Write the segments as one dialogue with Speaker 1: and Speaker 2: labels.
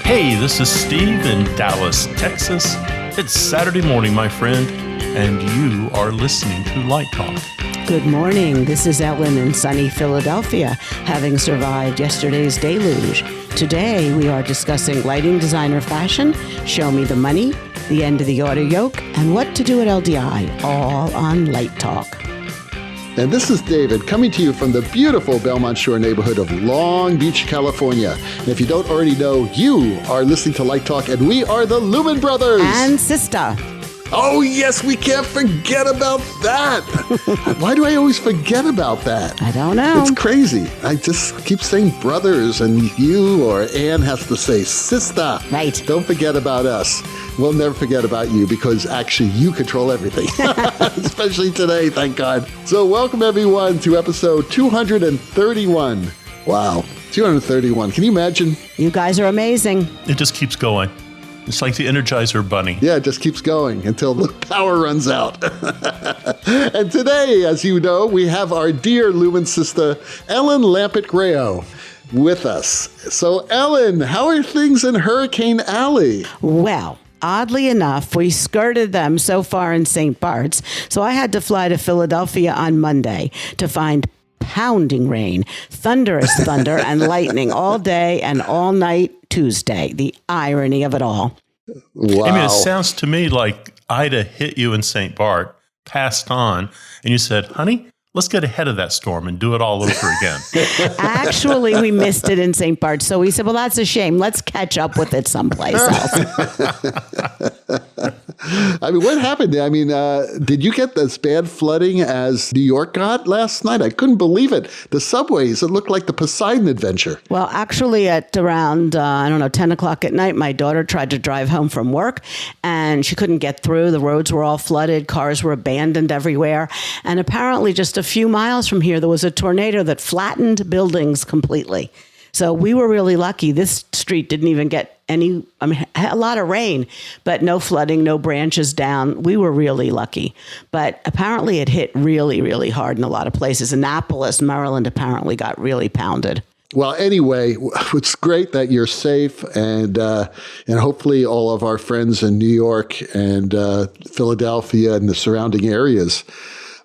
Speaker 1: Hey, this is Steve in Dallas, Texas. It's Saturday morning, my friend, and you are listening to Light Talk.
Speaker 2: Good morning. This is Ellen in sunny Philadelphia, having survived yesterday's deluge. Today, we are discussing lighting designer fashion, show me the money, the end of the AutoYoke, and what to do at LDI, all on Light Talk.
Speaker 3: And this is David coming to you from the beautiful Belmont Shore neighborhood of Long Beach, California. And if you don't already know, you are listening to Light Talk, and we are the Lumen Brothers.
Speaker 2: And SISTAH.
Speaker 3: Oh, yes, we can't forget about that. Why do I always forget about that?
Speaker 2: I don't know.
Speaker 3: It's crazy. I just keep saying brothers, and you or Ann has to say SISTAH.
Speaker 2: Right.
Speaker 3: Don't forget about us. We'll never forget about you because actually you control everything, especially today, thank God. So welcome everyone to episode 231. Wow, 231. Can you imagine?
Speaker 2: You guys are amazing.
Speaker 1: It just keeps going. It's like the Energizer Bunny.
Speaker 3: Yeah, it just keeps going until the power runs out. And today, as you know, we have our dear Lumen sister, Ellen Lampett-Grayo, with us. So Ellen, how are things in Hurricane Alley?
Speaker 2: Well, oddly enough, we skirted them so far in St. Bart's, so I had to fly to Philadelphia on Monday to find pounding rain, thunderous thunder, and lightning all day and all night Tuesday. The irony of it all.
Speaker 3: Wow.
Speaker 1: I mean, it sounds to me like Ida hit you in St. Bart, passed on, and you said, honey, let's get ahead of that storm and do it all over again.
Speaker 2: Actually, we missed it in St. Bart, so we said, well, that's a shame. Let's catch up with it someplace else.
Speaker 3: I mean, what happened? I mean, did you get as bad flooding as New York got last night? I couldn't believe it. The subways, it looked like the Poseidon Adventure.
Speaker 2: Well, actually, at around, 10 o'clock at night, my daughter tried to drive home from work, and she couldn't get through. The roads were all flooded. Cars were abandoned everywhere. And apparently, just a few miles from here, there was a tornado that flattened buildings completely. So we were really lucky. This street didn't even get a lot of rain, but no flooding, no branches down. We were really lucky. But apparently it hit really, really hard in a lot of places. Annapolis, Maryland, apparently got really pounded.
Speaker 3: Well, anyway, it's great that you're safe, and hopefully all of our friends in New York and Philadelphia and the surrounding areas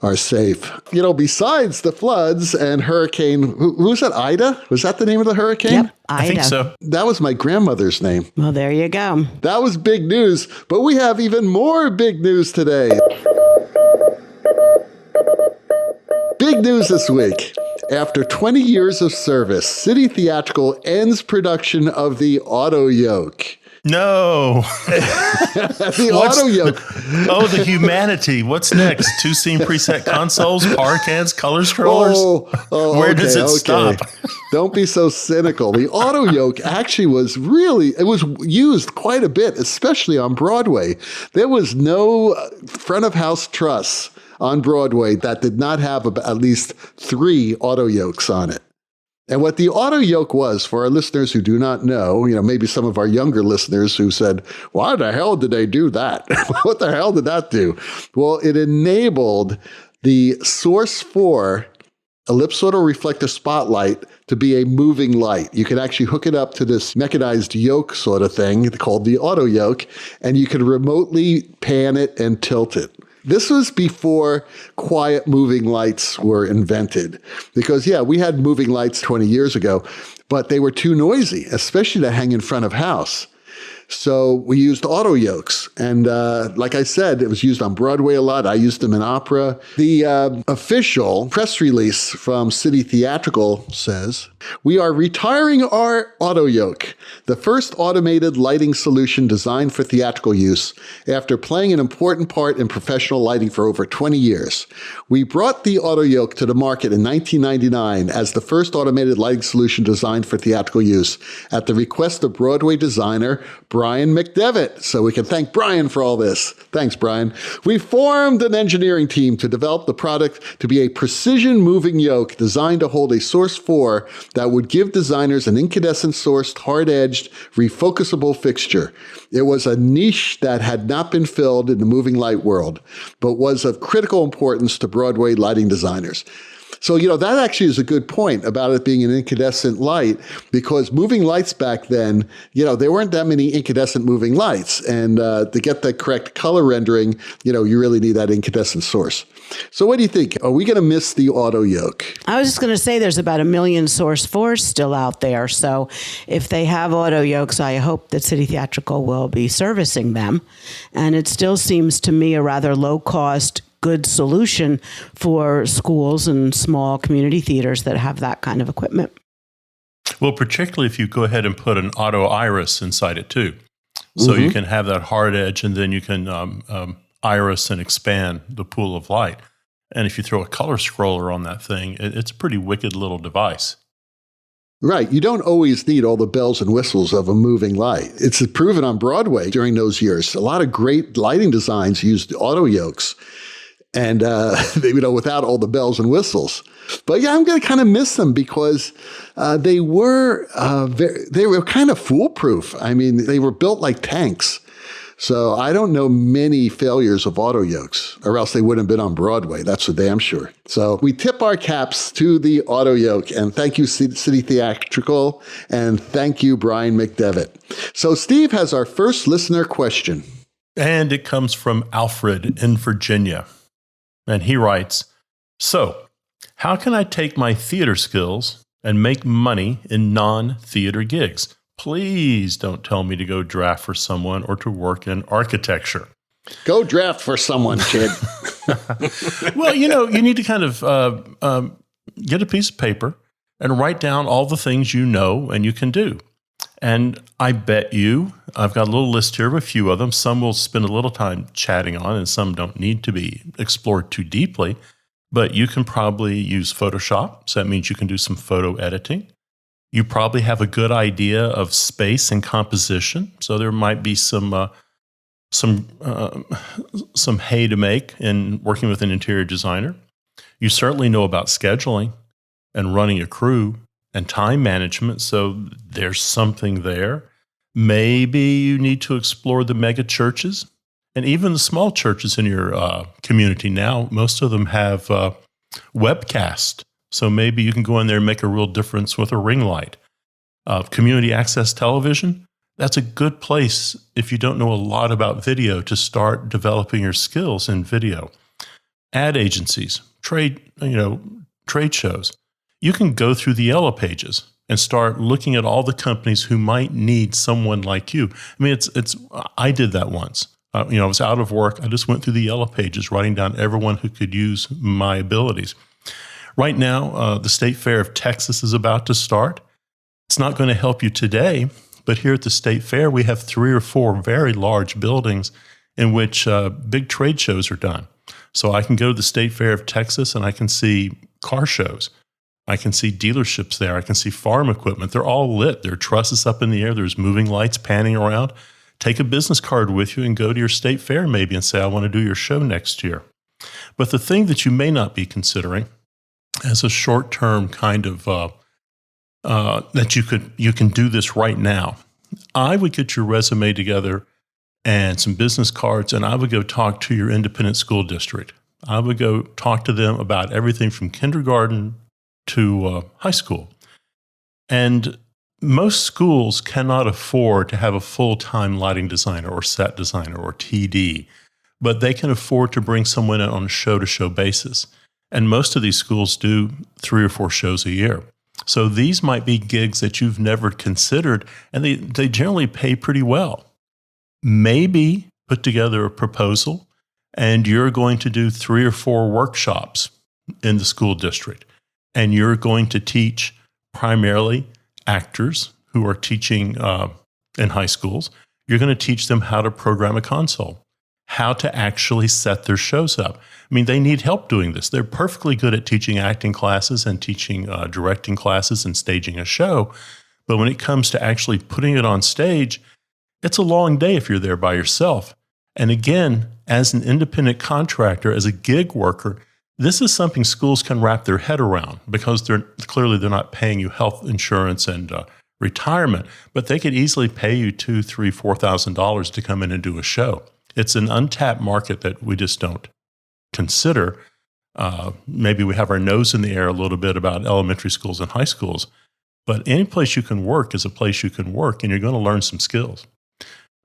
Speaker 3: are safe. You know, besides the floods and hurricane, who was that, Ida? Was that the name of the hurricane?
Speaker 2: Yep, Ida.
Speaker 1: I think so.
Speaker 3: That was my grandmother's name.
Speaker 2: Well, there you go.
Speaker 3: That was big news, but we have even more big news today. Big news this week. After 20 years of service, City Theatrical ends production of the AutoYoke.
Speaker 1: No.
Speaker 3: The AutoYoke.
Speaker 1: Oh, the humanity. What's next? Two-scene preset consoles, power cans, color scrollers? Where does it stop?
Speaker 3: Don't be so cynical. The AutoYoke actually was used quite a bit, especially on Broadway. There was no front-of-house truss on Broadway that did not have at least 3 AutoYokes on it. And what the AutoYoke was, for our listeners who do not know, maybe some of our younger listeners who said, why the hell did they do that? What the hell did that do? Well, it enabled the Source 4 ellipsoidal reflector spotlight to be a moving light. You could actually hook it up to this mechanized yoke sort of thing called the AutoYoke, and you could remotely pan it and tilt it. This was before quiet moving lights were invented. Because, we had moving lights 20 years ago, but they were too noisy, especially to hang in front of house. So we used AutoYokes. And like I said, it was used on Broadway a lot. I used them in opera. The official press release from City Theatrical says, we are retiring our AutoYoke, the first automated lighting solution designed for theatrical use, after playing an important part in professional lighting for over 20 years. We brought the AutoYoke to the market in 1999 as the first automated lighting solution designed for theatrical use at the request of Broadway designer Brian McDevitt. So we can thank Brian for all this. Thanks, Brian. We formed an engineering team to develop the product to be a precision moving yoke designed to hold a Source 4 that would give designers an incandescent-sourced, hard-edged, refocusable fixture. It was a niche that had not been filled in the moving light world, but was of critical importance to Broadway lighting designers. So, that actually is a good point about it being an incandescent light, because moving lights back then, there weren't that many incandescent moving lights. And to get the correct color rendering, you really need that incandescent source. So what do you think? Are we going to miss the AutoYoke?
Speaker 2: I was just going to say there's about 1 million Source 4s still out there. So if they have AutoYokes, I hope that City Theatrical will be servicing them. And it still seems to me a rather low-cost, good solution for schools and small community theaters that have that kind of equipment.
Speaker 1: Well, particularly if you go ahead and put an auto iris inside it too. So you can have that hard edge, and then you can iris and expand the pool of light. And if you throw a color scroller on that thing, it's a pretty wicked little device.
Speaker 3: Right. You don't always need all the bells and whistles of a moving light. It's proven on Broadway during those years. A lot of great lighting designs used AutoYokes, and without all the bells and whistles. But yeah, I'm going to kind of miss them because they were kind of foolproof. I mean, they were built like tanks. So I don't know many failures of AutoYokes, or else they wouldn't have been on Broadway. That's for damn sure. So we tip our caps to the AutoYoke, and thank you, City Theatrical, and thank you, Brian McDevitt. So Steve has our first listener question.
Speaker 1: And it comes from Alfred in Virginia. And he writes, so how can I take my theater skills and make money in non-theater gigs? Please don't tell me to go draft for someone or to work in architecture.
Speaker 3: Go draft for someone, kid.
Speaker 1: Well, you need to kind of get a piece of paper and write down all the things you know and you can do. And I bet I've got a little list here of a few of them. Some we'll spend a little time chatting on, and some don't need to be explored too deeply. But you can probably use Photoshop. So that means you can do some photo editing. You probably have a good idea of space and composition. So there might be some hay to make in working with an interior designer. You certainly know about scheduling and running a crew and time management. So there's something there. Maybe you need to explore the mega churches and even the small churches in your community now. Most of them have webcast. So maybe you can go in there and make a real difference with a ring light. Community access television, that's a good place if you don't know a lot about video to start developing your skills in video. Ad agencies, trade shows. You can go through the Yellow Pages and start looking at all the companies who might need someone like you. I mean, I did that once. I was out of work. I just went through the Yellow Pages, writing down everyone who could use my abilities. Right now, the State Fair of Texas is about to start. It's not going to help you today, but here at the State Fair, we have 3 or 4 very large buildings in which big trade shows are done. So I can go to the State Fair of Texas and I can see car shows. I can see dealerships there. I can see farm equipment. They're all lit. There are trusses up in the air. There's moving lights panning around. Take a business card with you and go to your State Fair maybe and say, I want to do your show next year. But the thing that you may not be considering as a short-term kind of that you can do this right now, I would get your resume together and some business cards, and I would go talk to your independent school district. I would go talk to them about everything from kindergarten to high school. And most schools cannot afford to have a full-time lighting designer or set designer or TD, but they can afford to bring someone in on a show-to-show basis. And most of these schools do 3 or 4 shows a year. So these might be gigs that you've never considered, and they generally pay pretty well. Maybe put together a proposal, and you're going to do 3 or 4 workshops in the school district. And you're going to teach primarily actors who are teaching in high schools. You're going to teach them how to program a console, how to actually set their shows up. I mean, they need help doing this. They're perfectly good at teaching acting classes and teaching directing classes and staging a show. But when it comes to actually putting it on stage, it's a long day if you're there by yourself. And again, as an independent contractor, as a gig worker, this is something schools can wrap their head around because they're not paying you health insurance and retirement, but they could easily pay you $2,000, $3,000, $4,000 to come in and do a show. It's an untapped market that we just don't consider. Maybe we have our nose in the air a little bit about elementary schools and high schools. But any place you can work is a place you can work, and you're going to learn some skills.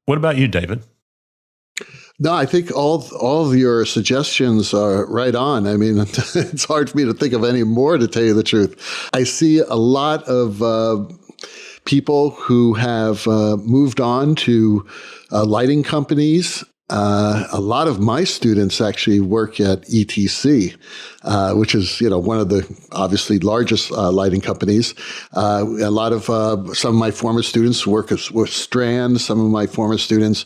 Speaker 1: What about you, David?
Speaker 3: No, I think all of your suggestions are right on. I mean, it's hard for me to think of any more, to tell you the truth. I see a lot of people who have moved on to lighting companies. A lot of my students actually work at ETC, which is, one of the obviously largest lighting companies. A lot of some of my former students work with Strand. Some of my former students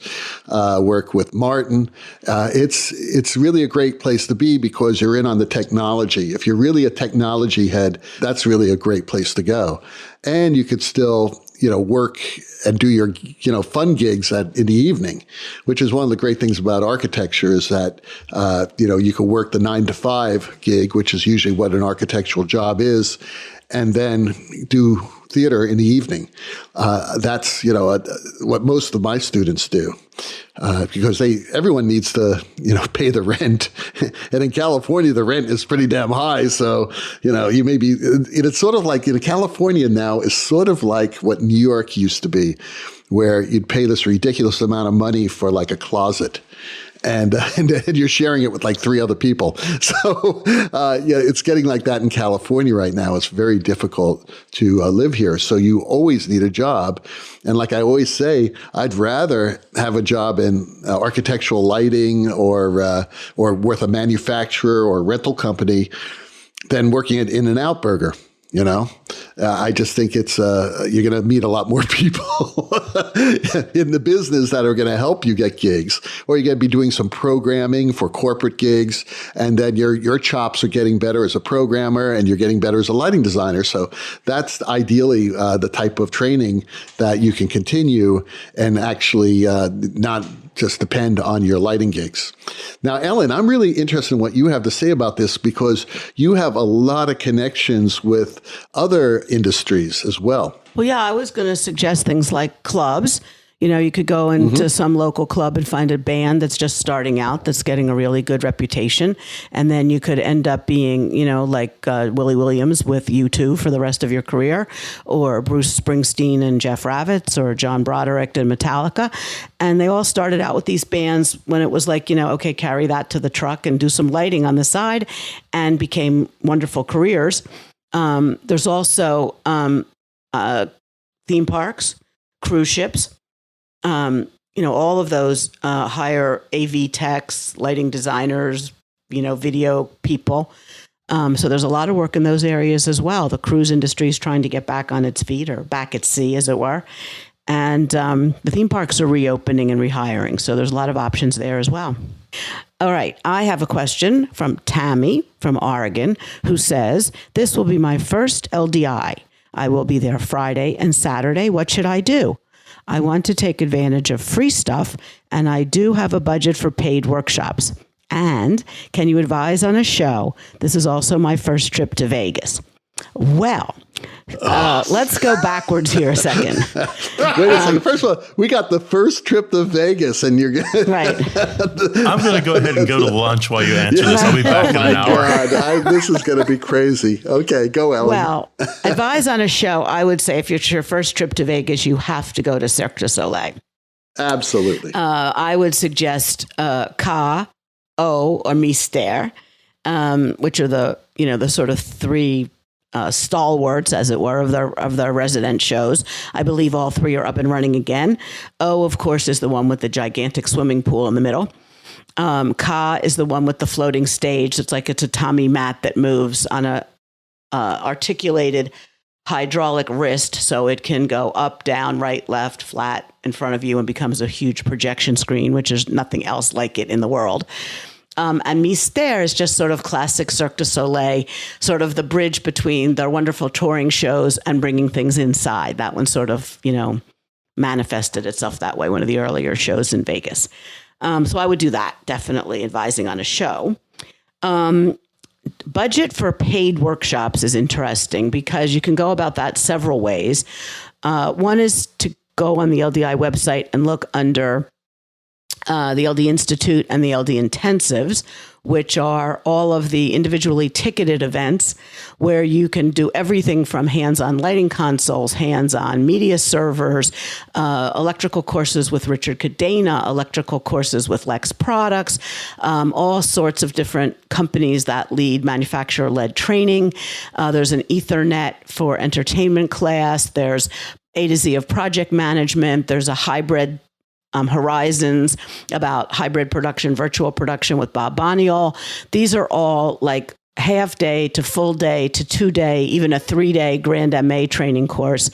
Speaker 3: work with Martin. It's really a great place to be because you're in on the technology. If you're really a technology head, that's really a great place to go. And you could still work and do your, fun gigs in the evening, which is one of the great things about architecture is that, you can work the 9 to 5 gig, which is usually what an architectural job is, and then do theater in the evening. That's, what most of my students do. Because everyone needs to, pay the rent. And in California, the rent is pretty damn high. So, you may be, it's sort of like, California now is sort of like what New York used to be, where you'd pay this ridiculous amount of money for like a closet. And you're sharing it with like 3 other people. So, it's getting like that in California right now. It's very difficult to live here. So you always need a job. And like I always say, I'd rather have a job in architectural lighting or with a manufacturer or rental company than working at In-N-Out Burger. I just think it's you're going to meet a lot more people in the business that are going to help you get gigs, or you're going to be doing some programming for corporate gigs, and then your chops are getting better as a programmer, and you're getting better as a lighting designer. So that's ideally the type of training that you can continue and actually not just depend on your lighting gigs. Now, Ellen, I'm really interested in what you have to say about this because you have a lot of connections with other industries as well.
Speaker 2: Well, yeah, I was going to suggest things like clubs. You could go into some local club and find a band that's just starting out, that's getting a really good reputation. And then you could end up being, like Willie Williams with U2 for the rest of your career, or Bruce Springsteen and Jeff Ravitz, or John Broderick and Metallica. And they all started out with these bands when it was like, okay, carry that to the truck and do some lighting on the side, and became wonderful careers. There's also theme parks, cruise ships. All of those hire AV techs, lighting designers, video people. So there's a lot of work in those areas as well. The cruise industry is trying to get back on its feet, or back at sea, as it were. And the theme parks are reopening and rehiring. So there's a lot of options there as well. All right. I have a question from Tammy from Oregon, who says, "This will be my first LDI. I will be there Friday and Saturday. What should I do? I want to take advantage of free stuff, and I do have a budget for paid workshops. And can you advise on a show? This is also my first trip to Vegas." Well, let's go backwards here a second.
Speaker 3: Wait a second. First of all, we got the first trip to Vegas, and you're going
Speaker 2: right.
Speaker 1: I'm going to go ahead and go to lunch while you answer this. I'll be back in an hour.
Speaker 3: God, this is going to be crazy. Okay, go, Ellen.
Speaker 2: Well, advise on a show. I would say if it's your first trip to Vegas, you have to go to Cirque du Soleil.
Speaker 3: Absolutely.
Speaker 2: I would suggest Ka, O, or Mystère, which are the sort of 3 stalwarts, as it were, of their resident shows. I believe all 3 are up and running again. O, of course, is the one with the gigantic swimming pool in the middle. Ka is the one with the floating stage. It's like a tatami mat that moves on a articulated hydraulic wrist, so it can go up, down, right, left, flat in front of you, and becomes a huge projection screen, which is nothing else like it in the world. And Mystère is just sort of classic Cirque du Soleil, sort of the bridge between their wonderful touring shows and bringing things inside. That one sort of, manifested itself that way, one of the earlier shows in Vegas. So I would do that, definitely advising on a show. Budget for paid workshops is interesting because you can go about that several ways. One is to go on the LDI website and look under the LD Institute and the LD Intensives, which are all of the individually ticketed events where you can do everything from hands-on lighting consoles, hands-on media servers, electrical courses with Richard Cadena, electrical courses with Lex Products, all sorts of different companies that lead manufacturer-led training. There's an Ethernet for entertainment class. There's A to Z of project management. There's a hybrid Horizons about hybrid production, virtual production with Bob Boniol. These are all like half day to full day to 2-day, even a 3-day Grand MA training course,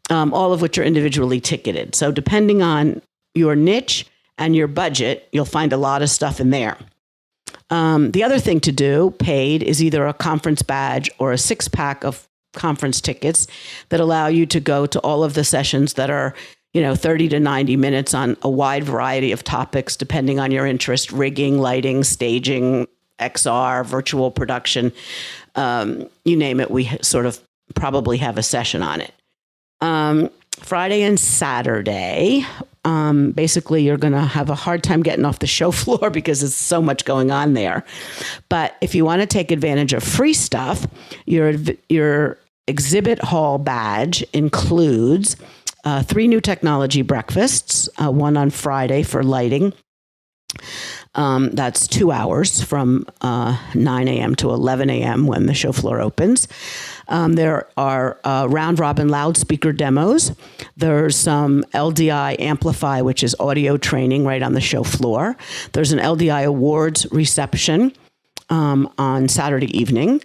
Speaker 2: all of which are individually ticketed. So depending on your niche and your budget, you'll find a lot of stuff in there. The other thing to do, paid, is either a conference badge or a 6-pack of conference tickets that allow you to go to all of the sessions that are 30 to 90 minutes on a wide variety of topics, depending on your interest: rigging, lighting, staging, XR, virtual production, you name it. We sort of probably have a session on it. Friday and Saturday, basically you're going to have a hard time getting off the show floor because there's so much going on there. But if you want to take advantage of free stuff, your exhibit hall badge includes 3 new technology breakfasts, one on Friday for lighting. That's 2 hours from 9 a.m. to 11 a.m. when the show floor opens. There are round-robin loudspeaker demos. There's some LDI Amplify, which is audio training right on the show floor. There's an LDI Awards reception on Saturday evening.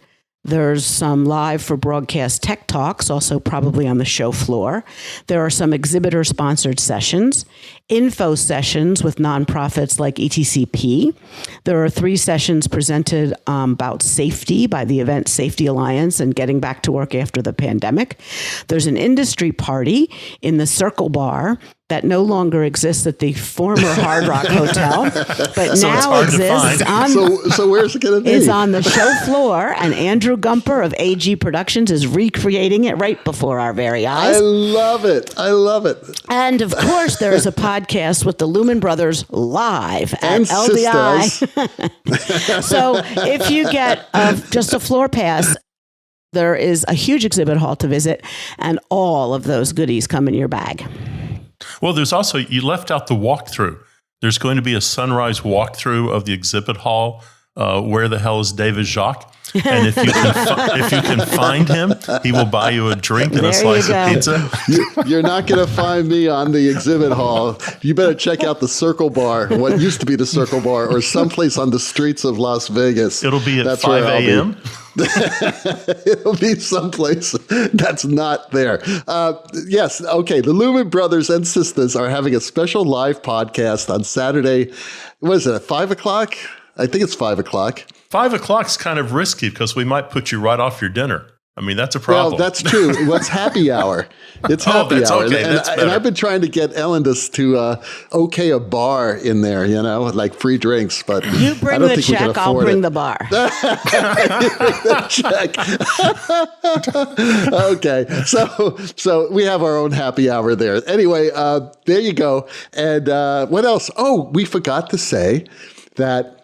Speaker 2: There's some live for broadcast tech talks, also probably on the show floor. There are some exhibitor-sponsored sessions, info sessions with nonprofits like ETCP. There are 3 sessions presented about safety by the Event Safety Alliance and getting back to work after the pandemic. There's an industry party in the Circle Bar that no longer exists at the former Hard Rock Hotel, but
Speaker 1: So
Speaker 2: now exists on.
Speaker 3: So where's it going to be?
Speaker 2: It's on the show floor, and Andrew Gumper of AG Productions is recreating it right before our very eyes.
Speaker 3: I love it. I love it.
Speaker 2: And of course, there is a podcast with the Lumen Brothers live at
Speaker 3: And
Speaker 2: LDI.
Speaker 3: SISTAHs.
Speaker 2: So if you get just a floor pass, there is a huge exhibit hall to visit, and all of those goodies come in your bag.
Speaker 1: Well, there's also, you left out the walkthrough. There's going to be a sunrise walkthrough of the exhibit hall. Where the hell is David Jacques? And if you can find him, he will buy you a drink and a slice of pizza.
Speaker 3: You're not going to find me on the exhibit hall. You better check out the Circle Bar, what used to be the Circle Bar, or someplace on the streets of Las Vegas.
Speaker 1: It'll be at
Speaker 3: That's
Speaker 1: 5
Speaker 3: where I'll be.
Speaker 1: a.m.
Speaker 3: It'll be someplace that's not there. Yes. Okay. The Lumen Brothers and SISTAHs are having a special live podcast on Saturday. What is it, at 5 o'clock? I think it's 5 o'clock.
Speaker 1: 5 o'clock's kind of risky because we might put you right off your dinner. I mean, that's a problem.
Speaker 3: Well, that's true. What's happy hour? It's happy
Speaker 1: that's
Speaker 3: hour.
Speaker 1: okay. That's
Speaker 3: and
Speaker 1: better.
Speaker 3: I've been trying to get Ellen to okay a bar in there, like free drinks. But
Speaker 2: You bring
Speaker 3: I don't
Speaker 2: the
Speaker 3: think we can
Speaker 2: check, I'll
Speaker 3: afford
Speaker 2: bring
Speaker 3: it.
Speaker 2: the bar.
Speaker 3: Okay, so we have our own happy hour there. Anyway, there you go. And what else? Oh, we forgot to say that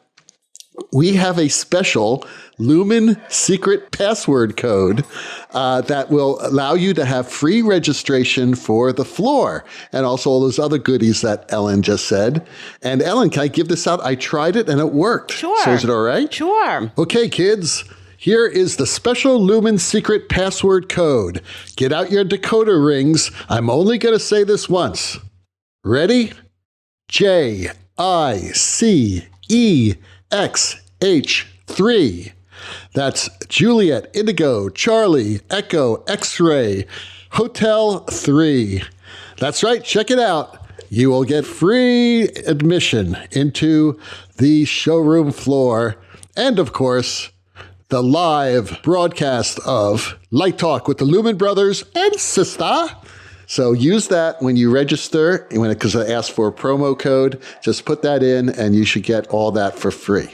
Speaker 3: we have a special Lumen secret password code that will allow you to have free registration for the floor and also all those other goodies that Ellen just said. And Ellen, can I give this out? I tried it and it worked.
Speaker 2: Sure.
Speaker 3: So is it all right?
Speaker 2: Sure.
Speaker 3: Okay, kids. Here is the special Lumen secret password code. Get out your decoder rings. I'm only going to say this once. Ready? JICEXH3. That's Juliet, Indigo, Charlie, Echo, X-Ray, Hotel 3. That's right. Check it out. You will get free admission into the showroom floor and, of course, the live broadcast of Light Talk with the Lumen Brothers and SISTAH. So use that when you register, because I asked for a promo code. Just put that in and you should get all that for free.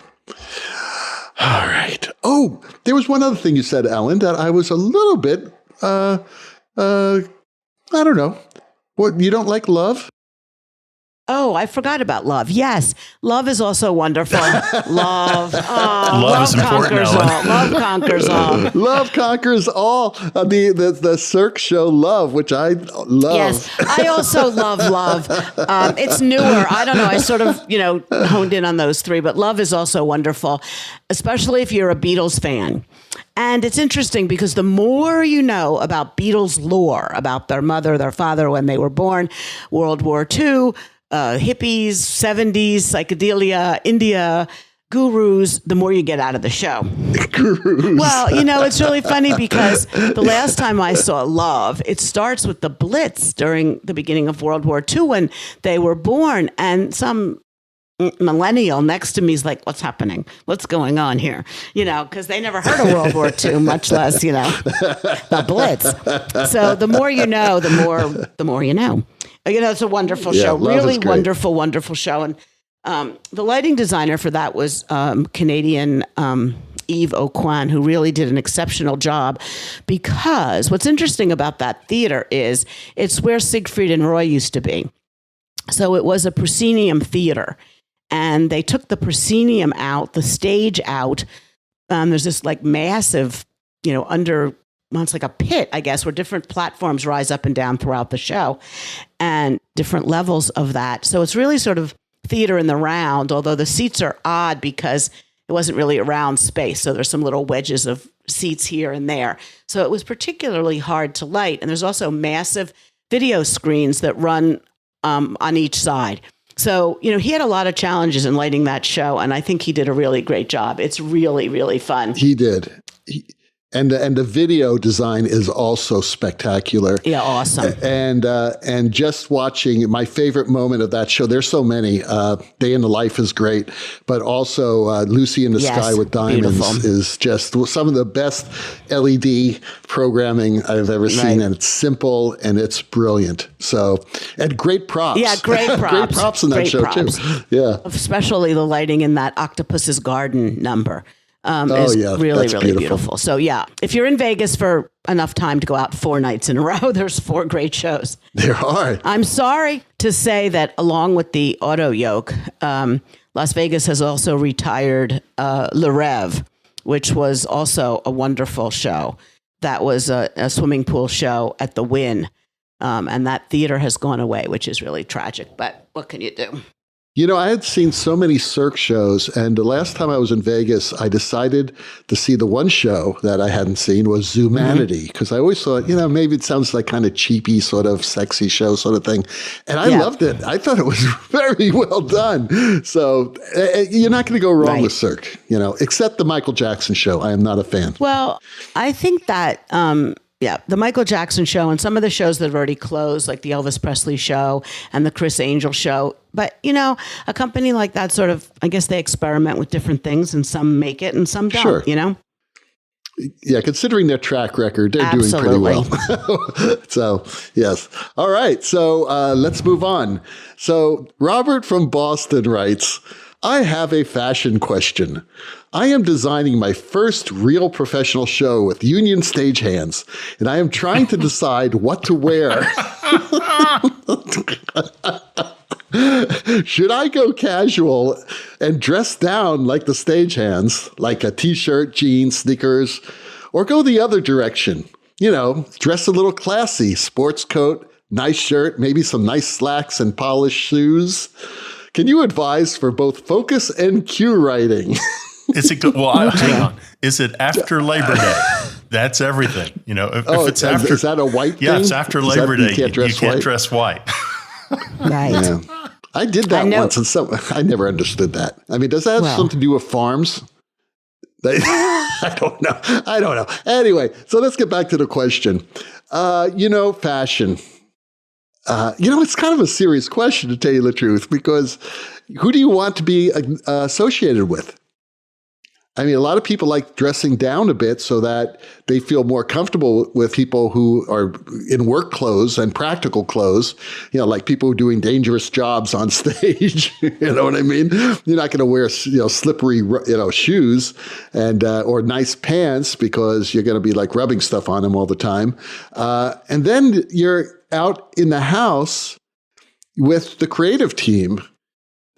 Speaker 3: All right. Oh, there was one other thing you said, Ellen, that I was a little bit, I don't know. What, you don't like love?
Speaker 2: Oh, I forgot about love. Yes, love is also wonderful. Love.
Speaker 1: Love is important,
Speaker 2: conquers
Speaker 1: Ellen.
Speaker 2: all. Love conquers all.
Speaker 3: Love conquers all. The Cirque show Love, which I love.
Speaker 2: Yes, I also love Love. It's newer. I don't know. I sort of, honed in on those three, but Love is also wonderful, especially if you're a Beatles fan. And it's interesting because the more you know about Beatles lore, about their mother, their father, when they were born, World War II, hippies, 70s, psychedelia, India, gurus, the more you get out of the show.
Speaker 3: Gurus.
Speaker 2: Well, it's really funny because the last time I saw Love, it starts with the Blitz during the beginning of World War II when they were born. And some millennial next to me is like, what's happening? What's going on here? Because they never heard of World War II, much less, the Blitz. So the more you know, the more you know. It's a wonderful show, really wonderful, wonderful show. And the lighting designer for that was Canadian Eve O'Quan, who really did an exceptional job, because what's interesting about that theater is it's where Siegfried and Roy used to be. So it was a proscenium theater, and they took the proscenium out, the stage out. There's this like massive, it's like a pit, I guess, where different platforms rise up and down throughout the show and different levels of that. So it's really sort of theater in the round, although the seats are odd because it wasn't really a round space. So there's some little wedges of seats here and there. So it was particularly hard to light. And there's also massive video screens that run on each side. So, he had a lot of challenges in lighting that show, and I think he did a really great job. It's really, really fun.
Speaker 3: He did. And the video design is also spectacular.
Speaker 2: Yeah, awesome.
Speaker 3: And just watching, my favorite moment of that show, there's so many. Day in the Life is great, but also Lucy in the Sky with Diamonds is just some of the best LED programming I've ever seen. And it's simple and it's brilliant. So, and great props.
Speaker 2: Yeah, great props.
Speaker 3: Great props in that show too. Yeah.
Speaker 2: Especially the lighting in that Octopus's Garden number. Is really, really beautiful. So if you're in Vegas for enough time to go out 4 nights in a row, there's 4 great shows.
Speaker 3: There are.
Speaker 2: I'm sorry to say that along with the AutoYoke, Las Vegas has also retired Le Rêve, which was also a wonderful show. That was a swimming pool show at the Wynn. And that theater has gone away, which is really tragic. But what can you do?
Speaker 3: I had seen so many Cirque shows, and the last time I was in Vegas, I decided to see the one show that I hadn't seen was Zoomanity, because I always thought, maybe it sounds like kind of cheapy, sort of sexy show sort of thing. And I loved it. I thought it was very well done. So you're not going to go wrong with Cirque, except the Michael Jackson show. I am not a fan.
Speaker 2: Well, I think that... the Michael Jackson show and some of the shows that have already closed, like the Elvis Presley show and the Chris Angel show. But, a company like that sort of, I guess they experiment with different things, and some make it and some don't,
Speaker 3: Yeah, considering their track record, they're doing pretty well. So, yes. All right. So let's move on. So Robert from Boston writes, I have a fashion question. I am designing my first real professional show with union stagehands, and I am trying to decide what to wear. Should I go casual and dress down like the stagehands, like a t-shirt, jeans, sneakers, or go the other direction? Dress a little classy, sports coat, nice shirt, maybe some nice slacks and polished shoes. Can you advise for both focus and cue writing?
Speaker 1: Is it good? Well, hang on. Is it after Labor Day? That's everything. If it's after,
Speaker 3: is that a white thing?
Speaker 1: Yeah, it's after Labor Day.
Speaker 3: You can't dress white.
Speaker 2: Right.
Speaker 3: Yeah. I did that once, and I never understood that. I mean, does that have something to do with farms? I don't know. Anyway, so let's get back to the question. Fashion. It's kind of a serious question, to tell you the truth, because who do you want to be associated with? I mean, a lot of people like dressing down a bit so that they feel more comfortable with people who are in work clothes and practical clothes, like people who are doing dangerous jobs on stage. You know what I mean? You're not going to wear, slippery, shoes and or nice pants because you're going to be like rubbing stuff on them all the time. And then you're out in the house, with the creative team,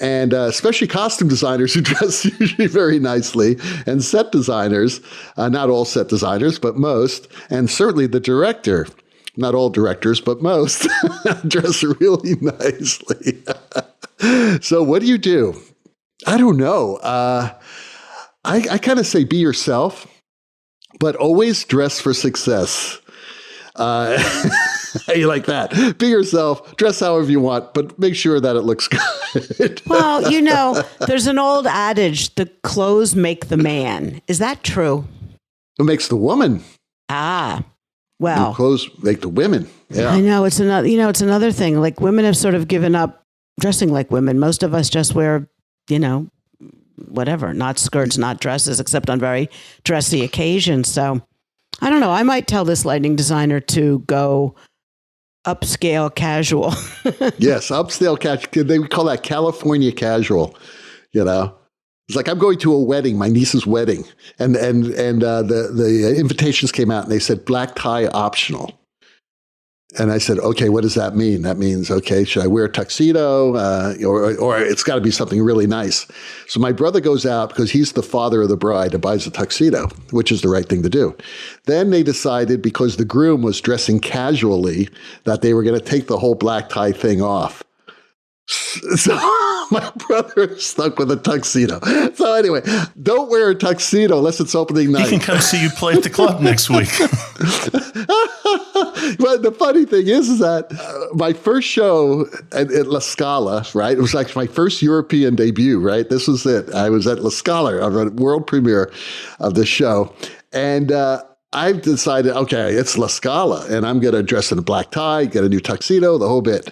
Speaker 3: and especially costume designers who dress usually very nicely, and set designers, not all set designers, but most, and certainly the director, not all directors, but most, dress really nicely. So what do? I don't know. I kind of say be yourself, but always dress for success. How you like that? Be yourself, dress however you want, but make sure that it looks good.
Speaker 2: Well, there's an old adage, the clothes make the man. Is that true?
Speaker 3: It makes the woman.
Speaker 2: Ah, well.
Speaker 3: The clothes make the women. Yeah.
Speaker 2: I know. It's another thing. Like, women have sort of given up dressing like women. Most of us just wear, whatever, not skirts, not dresses, except on very dressy occasions. So I don't know. I might tell this lighting designer to go upscale casual.
Speaker 3: Yes, upscale casual. They would call that California casual. It's like, I'm going to a wedding, my niece's wedding, and the invitations came out and they said black tie optional. And I said, okay, what does that mean? That means, okay, should I wear a tuxedo? Or it's got to be something really nice. So my brother goes out because he's the father of the bride and buys a tuxedo, which is the right thing to do. Then they decided, because the groom was dressing casually, that they were going to take the whole black tie thing off. So my brother is stuck with a tuxedo. So anyway, don't wear a tuxedo unless it's opening night.
Speaker 1: He can come see you play at the club next week.
Speaker 3: But the funny thing is that my first show at La Scala, right? It was like my first European debut, right? This was it. I was at La Scala on a world premiere of the show. And I've decided, okay, it's La Scala, and I'm going to dress in a black tie, get a new tuxedo, the whole bit.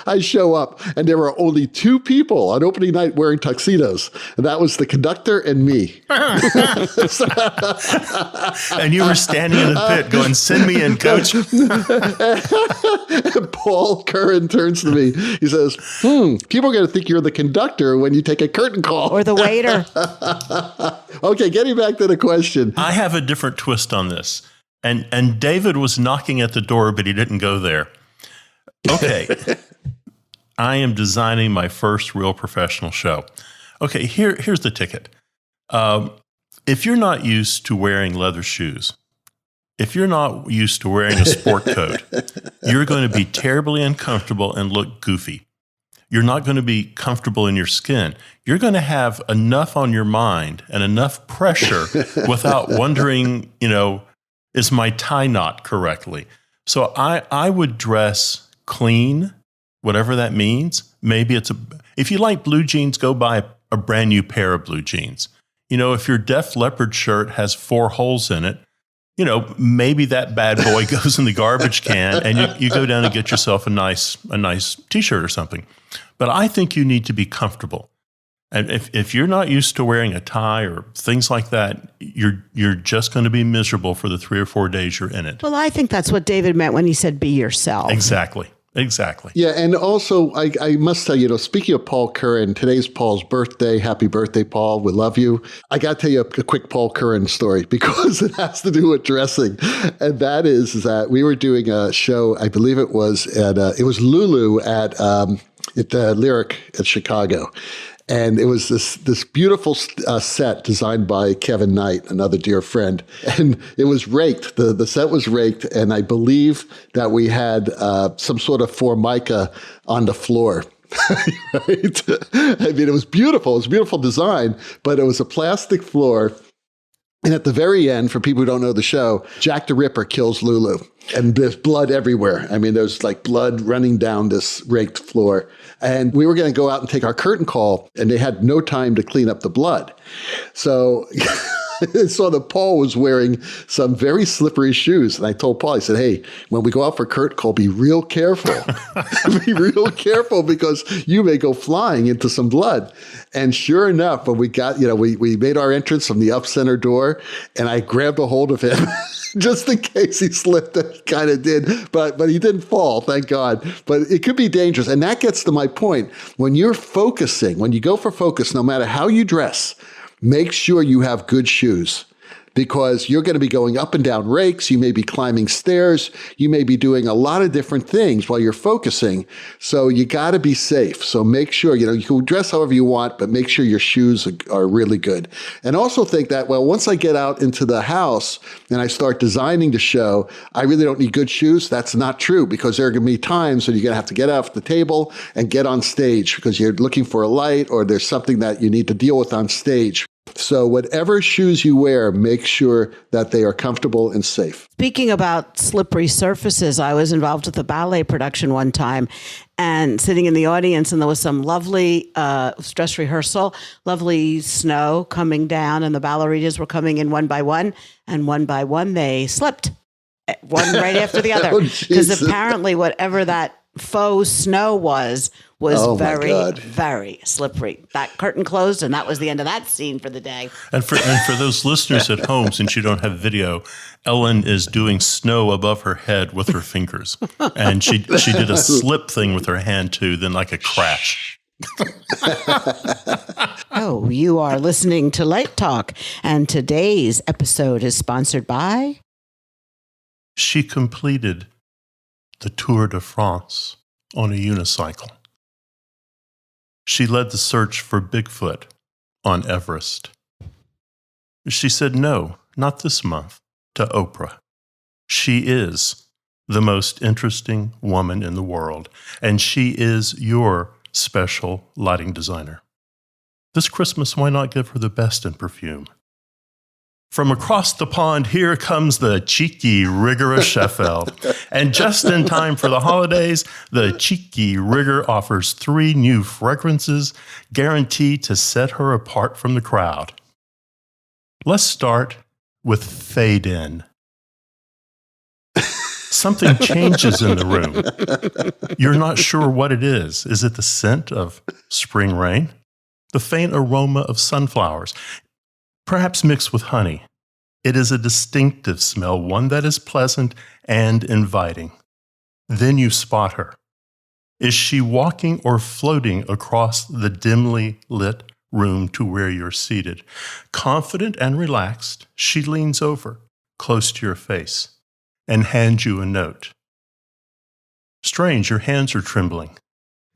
Speaker 3: I show up, and there were only two people on opening night wearing tuxedos, and that was the conductor and me.
Speaker 1: And you were standing in the pit going, send me in, coach.
Speaker 3: And Paul Curran turns to me. He says, people are going to think you're the conductor when you take a curtain call.
Speaker 2: Or the waiter.
Speaker 3: Okay, getting back to the question.
Speaker 1: I have a different twist on this. And David was knocking at the door, but he didn't go there. Okay. I am designing my first real professional show. Okay, here's the ticket. If you're not used to wearing leather shoes, if you're not used to wearing a sport coat, you're going to be terribly uncomfortable and look goofy. You're not going to be comfortable in your skin. You're going to have enough on your mind and enough pressure without wondering, is my tie knot correctly? So I would dress clean, whatever that means. Maybe if you like blue jeans, go buy a brand new pair of blue jeans. If your Def Leppard shirt has 4 holes in it, maybe that bad boy goes in the garbage can and you go down and get yourself a nice t-shirt or something. But I think you need to be comfortable. And if you're not used to wearing a tie or things like that, you're just going to be miserable for the 3 or 4 days you're in it.
Speaker 2: Well, I think that's what David meant when he said be yourself.
Speaker 1: Exactly.
Speaker 3: Yeah, and also I must tell you, speaking of Paul Curran, today's Paul's birthday. Happy birthday, Paul. We love you. I got to tell you a quick Paul Curran story because it has to do with dressing. And that is that we were doing a show, I believe it was it was Lulu at the Lyric at Chicago. And it was this beautiful set designed by Kevin Knight, another dear friend. And it was raked. The set was raked. And I believe that we had some sort of formica on the floor. Right? I mean, it was beautiful. It was a beautiful design, but it was a plastic floor. And at the very end, for people who don't know the show, Jack the Ripper kills Lulu. And there's blood everywhere. I mean, there's like blood running down this raked floor. And we were going to go out and take our curtain call, and they had no time to clean up the blood. So that Paul was wearing some very slippery shoes. And I told Paul, I said, hey, when we go out for curtain call, be real careful. Be real careful because you may go flying into some blood. And sure enough, when we got, we made our entrance from the up center door, and I grabbed a hold of him just in case he slipped. He kind of did, but he didn't fall, thank God. But it could be dangerous. And that gets to my point. When you're focusing, when you go for focus, no matter how you dress, make sure you have good shoes. because you're going to be going up and down rakes. You may be climbing stairs. You may be doing a lot of different things while you're focusing. So you got to be safe. So make sure, you can dress however you want, but make sure your shoes are really good. And also think that, well, once I get out into the house and I start designing the show, I really don't need good shoes. That's not true, because there are going to be times when you're going to have to get off the table and get on stage because you're looking for a light or there's something that you need to deal with on stage. So whatever shoes you wear, make sure that they are comfortable and safe.
Speaker 2: Speaking about slippery surfaces, I was involved with a ballet production one time and sitting in the audience, and there was some lovely dress rehearsal, lovely snow coming down, and the ballerinas were coming in one by one they slipped, one right after the other, because apparently whatever that faux snow was very, very slippery. That curtain closed, and that was the end of that scene for the day.
Speaker 1: And for those listeners at home, since you don't have video, Ellen is doing snow above her head with her fingers. And she did a slip thing with her hand, too, then like a crash.
Speaker 2: Oh, you are listening to Light Talk, and today's episode is sponsored by...
Speaker 1: She completed the Tour de France on a unicycle. She led the search for Bigfoot on Everest. She said no, not this month, to Oprah. She is the most interesting woman in the world, and she is your special lighting designer. This Christmas, why not give her the best in perfume? From across the pond, here comes the cheeky, rigorous Sheffield. And just in time for the holidays, the cheeky rigor offers 3 new fragrances guaranteed to set her apart from the crowd. Let's start with Fade In. Something changes in the room. You're not sure what it is. Is it the scent of spring rain? The faint aroma of sunflowers? Perhaps mixed with honey. It is a distinctive smell, one that is pleasant and inviting. Then you spot her. Is she walking or floating across the dimly lit room to where you're seated? Confident and relaxed, she leans over, close to your face, and hands you a note. Strange, your hands are trembling.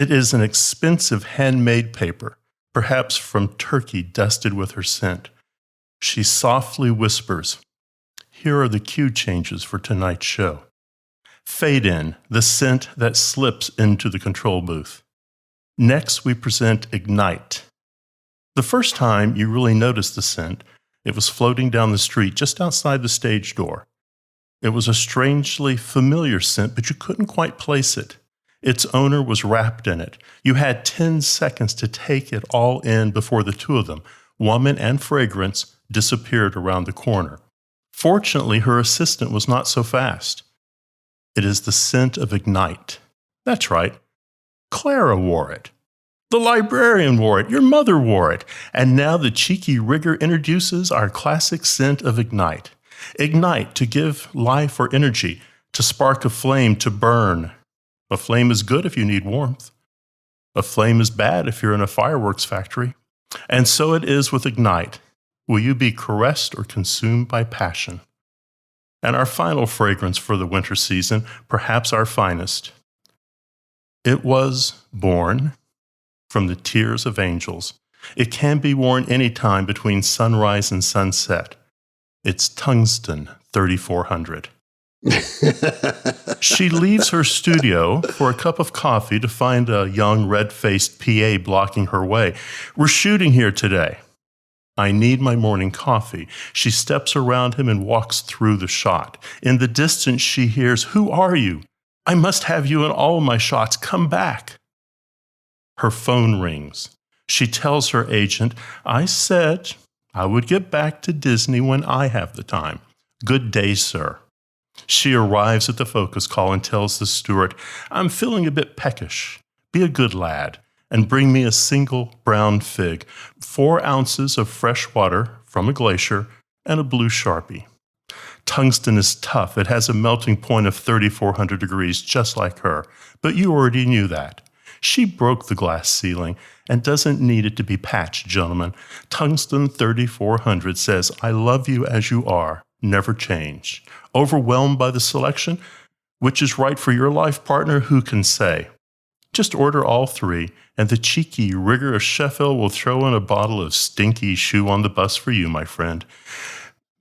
Speaker 1: It is an expensive handmade paper, perhaps from Turkey, dusted with her scent. She softly whispers, "Here are the cue changes for tonight's show." Fade In, the scent that slips into the control booth. Next, we present Ignite. The first time you really noticed the scent, it was floating down the street just outside the stage door. It was a strangely familiar scent, but you couldn't quite place it. Its owner was wrapped in it. You had 10 seconds to take it all in before the two of them, woman and fragrance, disappeared around the corner. Fortunately, her assistant was not so fast. It is the scent of Ignite. That's right. Clara wore it. The librarian wore it. Your mother wore it. And now the cheeky rigger introduces our classic scent of Ignite. Ignite, to give life or energy, to spark a flame, to burn. A flame is good if you need warmth. A flame is bad if you're in a fireworks factory. And so it is with Ignite. Will you be caressed or consumed by passion? And our final fragrance for the winter season, perhaps our finest. It was born from the tears of angels. It can be worn any time between sunrise and sunset. It's Tungsten 3400. She leaves her studio for a cup of coffee to find a young red-faced PA blocking her way. "We're shooting here today." "I need my morning coffee." She steps around him and walks through the shot. In the distance, she hears, "Who are you? I must have you in all my shots. Come back." Her phone rings. She tells her agent, "I said I would get back to Disney when I have the time. Good day, sir." She arrives at the focus call and tells the steward, "I'm feeling a bit peckish. Be a good lad and bring me a single brown fig, 4 ounces of fresh water from a glacier, and a blue Sharpie." Tungsten is tough. It has a melting point of 3,400 degrees, just like her. But you already knew that. She broke the glass ceiling and doesn't need it to be patched, gentlemen. Tungsten 3400 says, I love you as you are, never change. Overwhelmed by the selection? Which is right for your life partner? Who can say? Just order all three, and the cheeky rigger of Sheffield will throw in a bottle of stinky shoe on the bus for you, my friend.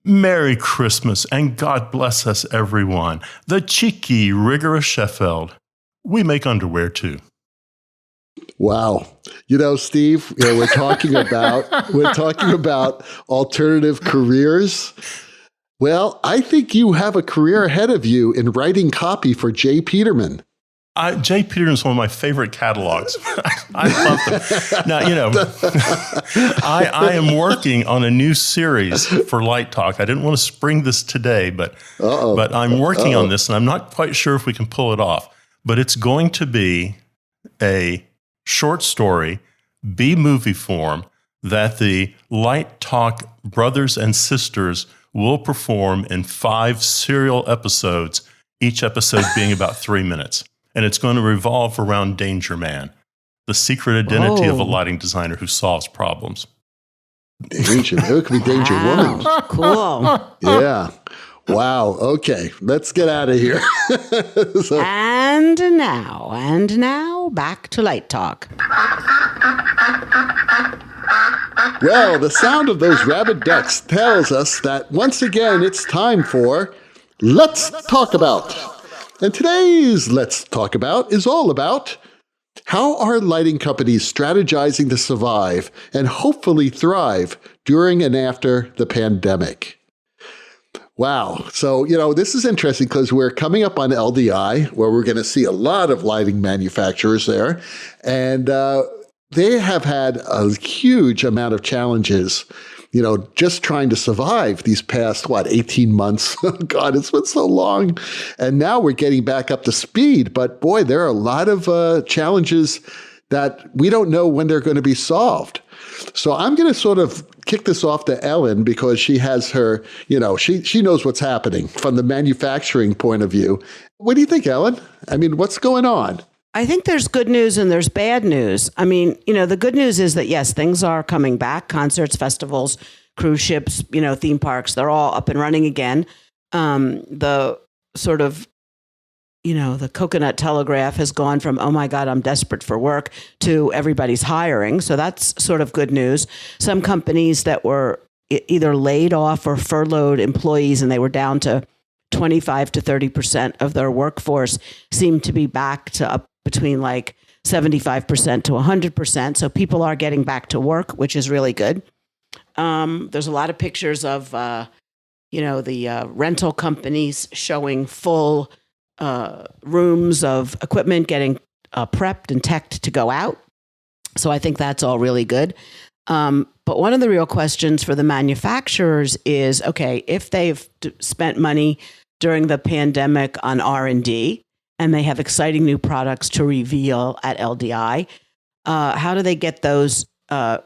Speaker 1: Merry Christmas, and God bless us, everyone. The cheeky rigger of Sheffield. We make underwear, too.
Speaker 3: Wow. Steve, we're talking about alternative careers. Well, I think you have a career ahead of you in writing copy for J. Peterman.
Speaker 1: J. Peterman is one of my favorite catalogs. I love them. Now, I am working on a new series for Light Talk. I didn't want to spring this today, but I'm working on this, and I'm not quite sure if we can pull it off. But it's going to be a short story, B-movie form, that the Light Talk brothers and sisters will perform in 5 serial episodes, each episode being about 3 minutes. And it's going to revolve around Danger Man, the secret identity of a lighting designer who solves problems.
Speaker 3: Danger. It could be Danger Woman.
Speaker 2: Cool.
Speaker 3: Yeah. Wow. Okay. Let's get out of here.
Speaker 2: And now, back to Light Talk.
Speaker 3: Well, the sound of those rabid ducks tells us that once again it's time for Let's Talk About. And today's Let's Talk About is all about how are lighting companies strategizing to survive and hopefully thrive during and after the pandemic. Wow. So, this is interesting because we're coming up on LDI, where we're going to see a lot of lighting manufacturers there. And they have had a huge amount of challenges, just trying to survive these past, 18 months. God, it's been so long. And now we're getting back up to speed. But boy, there are a lot of challenges that we don't know when they're going to be solved. So I'm going to sort of kick this off to Ellen because she has her, she knows what's happening from the manufacturing point of view. What do you think, Ellen? I mean, what's going on?
Speaker 2: I think there's good news and there's bad news. I mean, the good news is that, yes, things are coming back. Concerts, festivals, cruise ships, theme parks, they're all up and running again. The sort of, the coconut telegraph has gone from, oh my God, I'm desperate for work, to everybody's hiring. So that's sort of good news. Some companies that were either laid off or furloughed employees and they were down to 25 to 30% of their workforce seem to be back to up between 75% to 100%. So people are getting back to work, which is really good. There's a lot of pictures of, the rental companies showing full rooms of equipment getting prepped and teched to go out. So I think that's all really good. But one of the real questions for the manufacturers is, okay, if they've spent money during the pandemic on R&D and they have exciting new products to reveal at LDI, how do they get those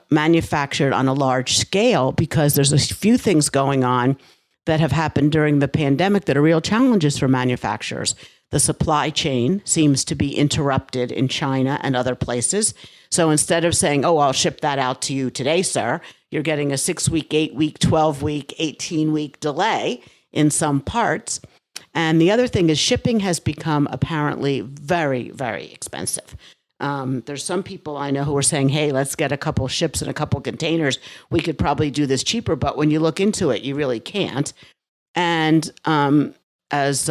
Speaker 2: manufactured on a large scale? Because there's a few things going on that have happened during the pandemic that are real challenges for manufacturers. The supply chain seems to be interrupted in China and other places. So instead of saying, oh, I'll ship that out to you today, sir, you're getting a 6-week, 8-week, 12-week, 18-week delay in some parts. And the other thing is shipping has become apparently very, very expensive. There's some people I know who are saying, hey, let's get a couple ships and a couple containers. We could probably do this cheaper. But when you look into it, you really can't. And as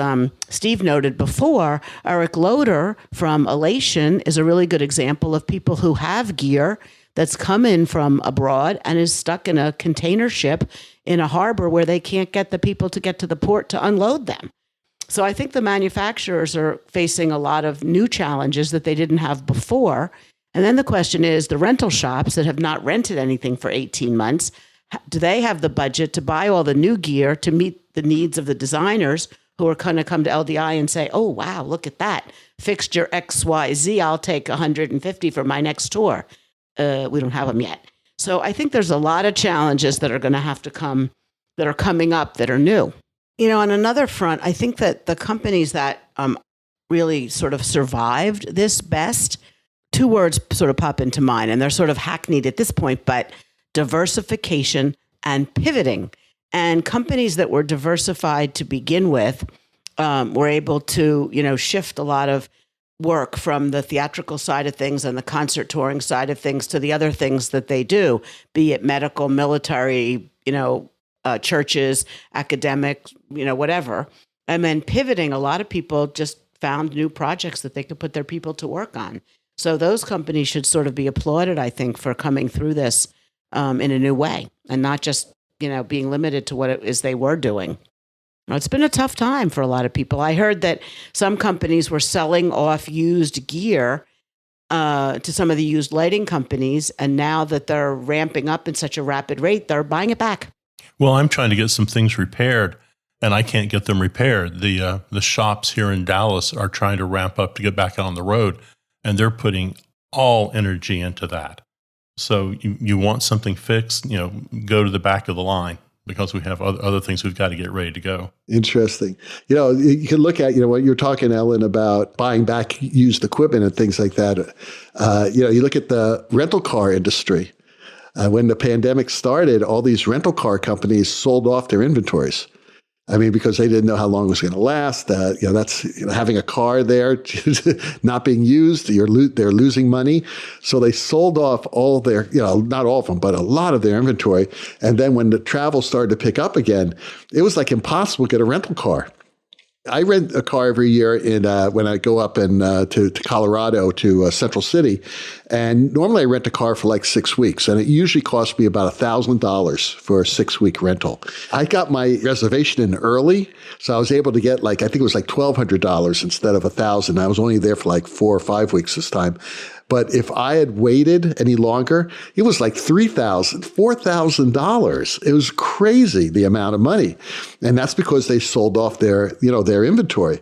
Speaker 2: Steve noted before, Eric Loader from Elation is a really good example of people who have gear that's come in from abroad and is stuck in a container ship in a harbor where they can't get the people to get to the port to unload them. So I think the manufacturers are facing a lot of new challenges that they didn't have before. And then the question is, the rental shops that have not rented anything for 18 months, do they have the budget to buy all the new gear to meet the needs of the designers who are going to come to LDI and say, oh, wow, look at that. Fixture XYZ, I'll take 150 for my next tour. We don't have them yet. So I think there's a lot of challenges that are going to have to come, that are coming up that are new. On another front, I think that the companies that really sort of survived this best two words sort of pop into mind, and they're sort of hackneyed at this point, but diversification and pivoting. And companies that were diversified to begin with were able to, shift a lot of work from the theatrical side of things and the concert touring side of things to the other things that they do, be it medical, military, churches, academic, whatever. And then pivoting, a lot of people just found new projects that they could put their people to work on. So those companies should sort of be applauded, I think, for coming through this in a new way and not just, being limited to what it is they were doing. It's been a tough time for a lot of people. I heard that some companies were selling off used gear to some of the used lighting companies, and now that they're ramping up in such a rapid rate, they're buying it back.
Speaker 1: Well, I'm trying to get some things repaired, and I can't get them repaired. The shops here in Dallas are trying to ramp up to get back out on the road, and they're putting all energy into that. So you want something fixed, go to the back of the line, because we have other things we've got to get ready to go.
Speaker 3: Interesting. You can look at, what you're talking, Ellen, about buying back used equipment and things like that. You look at the rental car industry. When the pandemic started, all these rental car companies sold off their inventories. Because they didn't know how long it was going to last. That's having a car there not being used. They're losing money. So they sold off all their, not all of them, but a lot of their inventory. And then when the travel started to pick up again, it was like impossible to get a rental car. I rent a car every year when I go up to Colorado, to Central City. And normally I rent a car for like 6 weeks. And it usually costs me about $1,000 for a 6-week rental. I got my reservation in early. So I was able to get I think it was like $1,200 instead of $1,000. I was only there for like 4 or 5 weeks this time. But if I had waited any longer, it was like $3,000, $4,000. It was crazy, the amount of money. And that's because they sold off their inventory.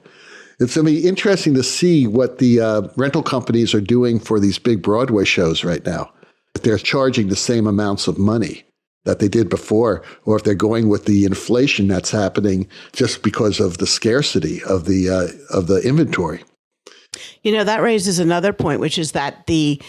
Speaker 3: It's going to be interesting to see what the rental companies are doing for these big Broadway shows right now. If they're charging the same amounts of money that they did before, or if they're going with the inflation that's happening just because of the scarcity of the inventory.
Speaker 2: That raises another point, which is that the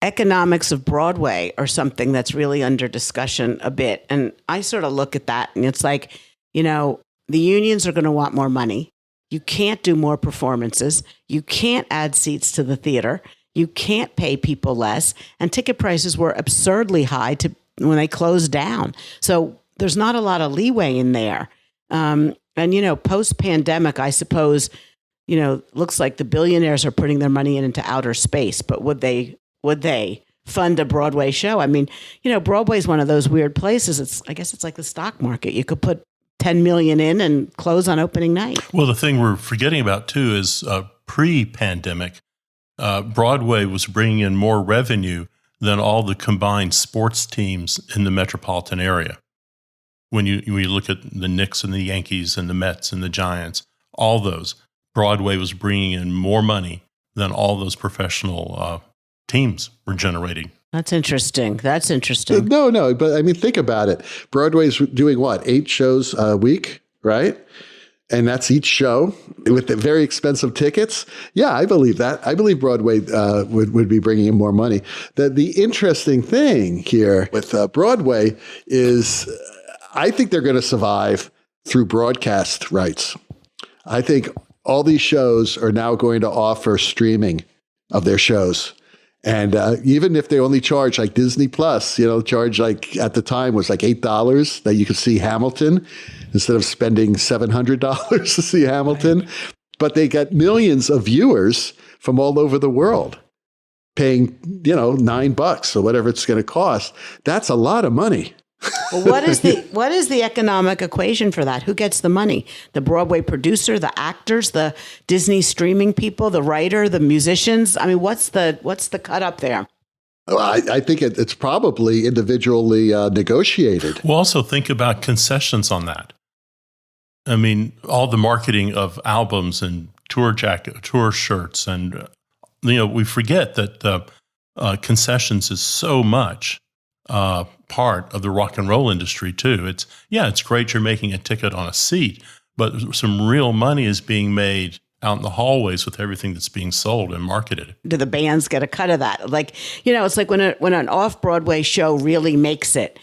Speaker 2: economics of Broadway are something that's really under discussion a bit. And I sort of look at that and it's like, the unions are going to want more money. You can't do more performances. You can't add seats to the theater. You can't pay people less. And ticket prices were absurdly high when they closed down. So there's not a lot of leeway in there. And post-pandemic, I suppose, looks like the billionaires are putting their money into outer space, but would they fund a Broadway show? Broadway is one of those weird places. I guess it's like the stock market. You could put 10 million in and close on opening night.
Speaker 1: Well, the thing we're forgetting about too is pre-pandemic, Broadway was bringing in more revenue than all the combined sports teams in the metropolitan area. When you look at the Knicks and the Yankees and the Mets and the Giants, all those, Broadway was bringing in more money than all those professional teams were generating.
Speaker 2: That's interesting.
Speaker 3: No, but think about it. Broadway's doing what, 8 shows a week, right? And that's each show with the very expensive tickets. Yeah, I believe that. I believe Broadway would be bringing in more money. The interesting thing here with Broadway is I think they're going to survive through broadcast rights. I think all these shows are now going to offer streaming of their shows. And even if they only charge like Disney Plus, charge at the time was like $8 that you could see Hamilton instead of spending $700 to see Hamilton. Right. But they got millions of viewers from all over the world paying, $9 or whatever it's going to cost. That's a lot of money.
Speaker 2: Well, what is the economic equation for that? Who gets the money? The Broadway producer, the actors, the Disney streaming people, the writer, the musicians? What's the cut up there?
Speaker 3: Well, I think it's probably individually negotiated.
Speaker 1: We'll also think about concessions on that. All the marketing of albums and tour shirts, and we forget that concessions is so much part of the rock and roll industry too. It's great you're making a ticket on a seat, but some real money is being made out in the hallways with everything that's being sold and marketed.
Speaker 2: Do the bands get a cut of that? Like, it's like when an off-Broadway show really makes it.